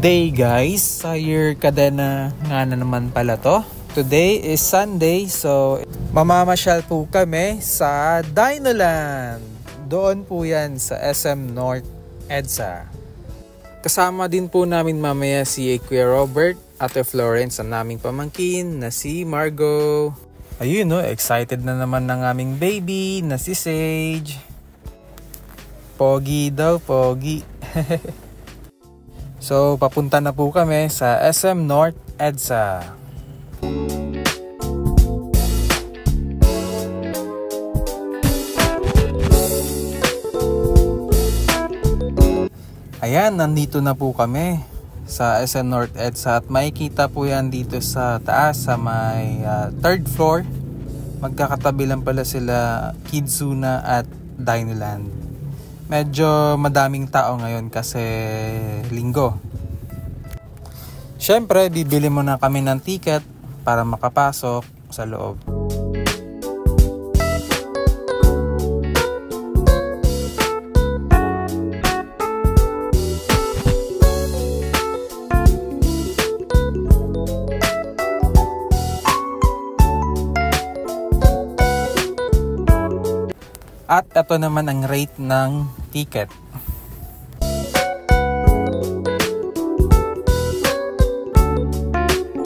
day guys, sa Year Cadena nga na naman pala to. Today is Sunday, so mamamasyal po kami sa Dinoland. Doon po yan sa SM North EDSA. Kasama din po namin mamaya si Kuya Robert, Ate Florence, ang naming pamangkin na si Margo. Ayun no, excited na naman ng aming baby na si Sage. Pogi daw, pogi. So, papunta na po kami sa SM North EDSA. Ayan, nandito na po kami sa SM North EDSA at makikita po yan dito sa taas sa may third floor. Magkakatabi lang pala sila Kidzuna at Dinoland. Medyo madaming tao ngayon kasi linggo. Syempre, bibili muna kami ng ticket para makapasok sa loob. At ito naman ang rate ng ticket.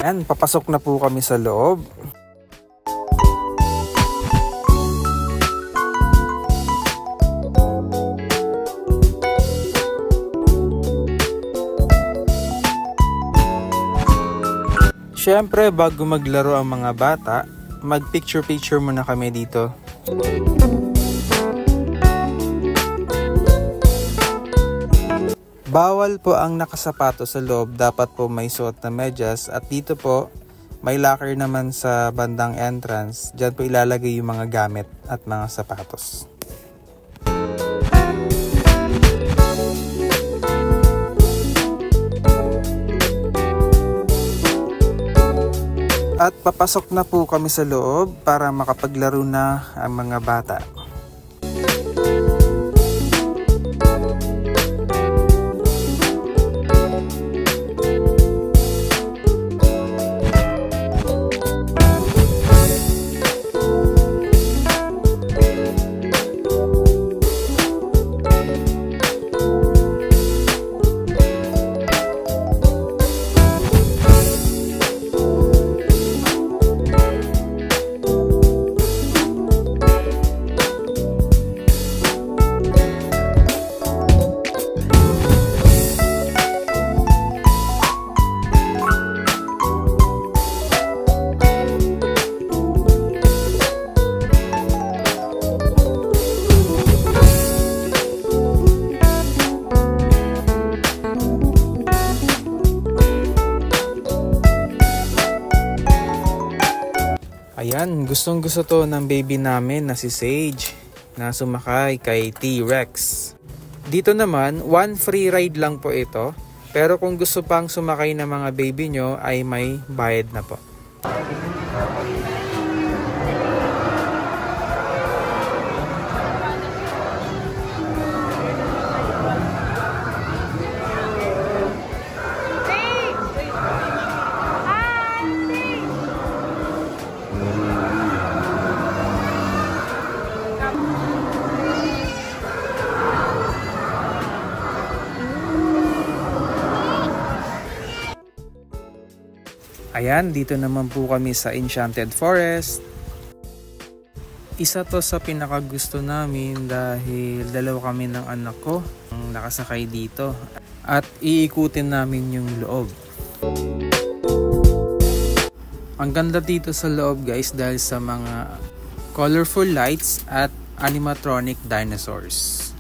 Ayan, papasok na po kami sa loob. Siyempre, bago maglaro ang mga bata, mag-picture-picture muna kami dito. Bawal po ang nakasapato sa loob, dapat po may suot na medyas at dito po may locker naman sa bandang entrance. Diyan po ilalagay yung mga gamit at mga sapatos. At papasok na po kami sa loob para makapaglaro na ang mga bata. Ayan, gustong gusto to ng baby namin na si Sage na sumakay kay T-Rex. Dito naman, one free ride lang po ito. Pero kung gusto pang sumakay ng mga baby nyo ay may bayad na po. Ayan, dito naman po kami sa Enchanted Forest. Isa to sa pinakagusto namin dahil dalawa kami ng anak ko ang nakasakay dito. At iikutin namin yung loob. Ang ganda dito sa loob guys dahil sa mga colorful lights at animatronic dinosaurs.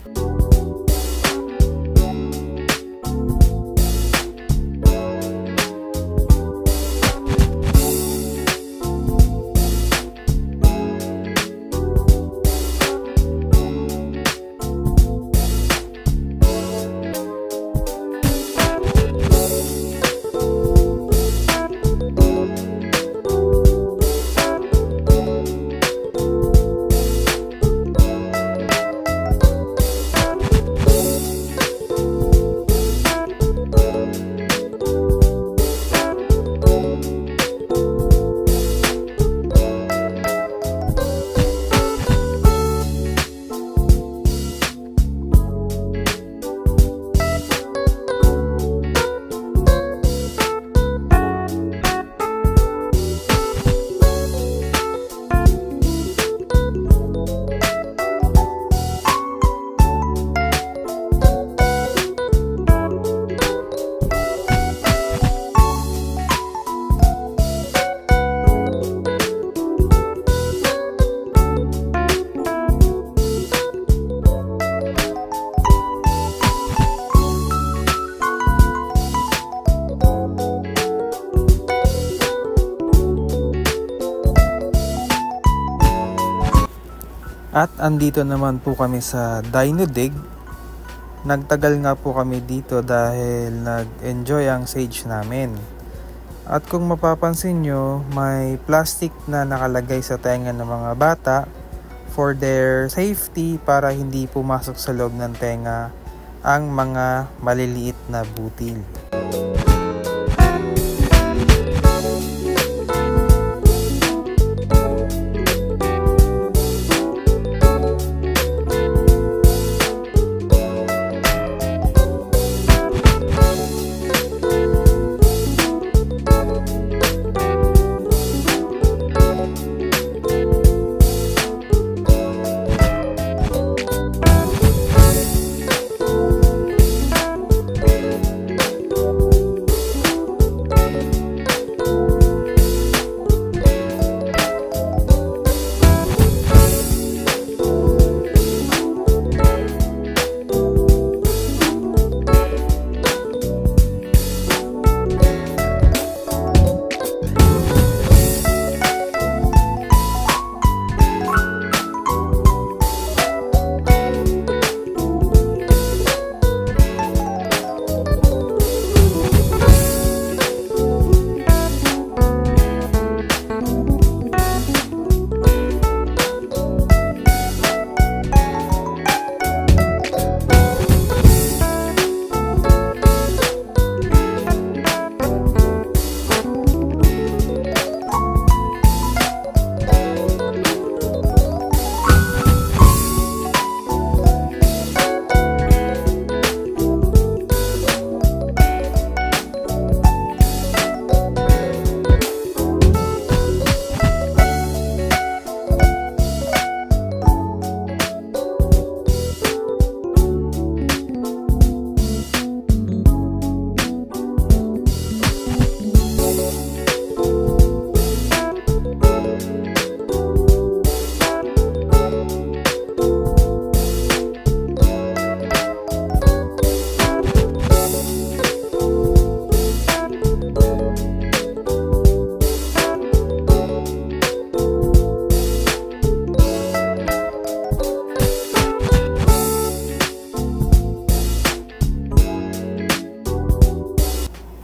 At andito naman po kami sa Dino Dig. Nagtagal nga po kami dito dahil nag-enjoy ang sage namin. At kung mapapansin nyo, may plastic na nakalagay sa tenga ng mga bata for their safety para hindi pumasok sa loob ng tenga ang mga maliliit na butil.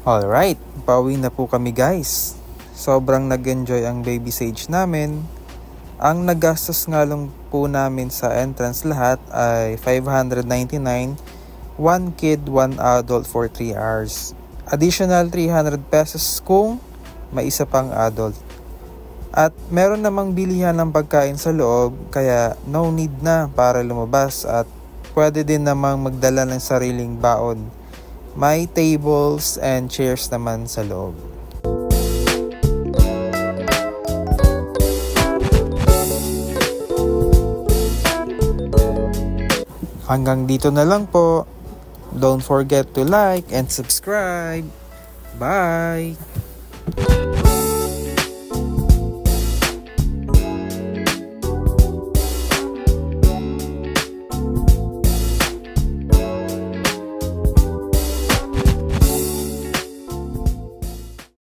Alright, pauwi na po kami guys. Sobrang nag-enjoy ang baby sage namin. Ang nagastos nga lang po namin sa entrance lahat ay 599, 1 kid, 1 adult for 3 hours. Additional 300 pesos kung may isa pang adult. At meron namang bilihan ng pagkain sa loob, kaya no need na para lumabas at pwede din namang magdala ng sariling baon. May tables and chairs naman sa loob. Hanggang dito na lang po. Don't forget to like and subscribe. Bye!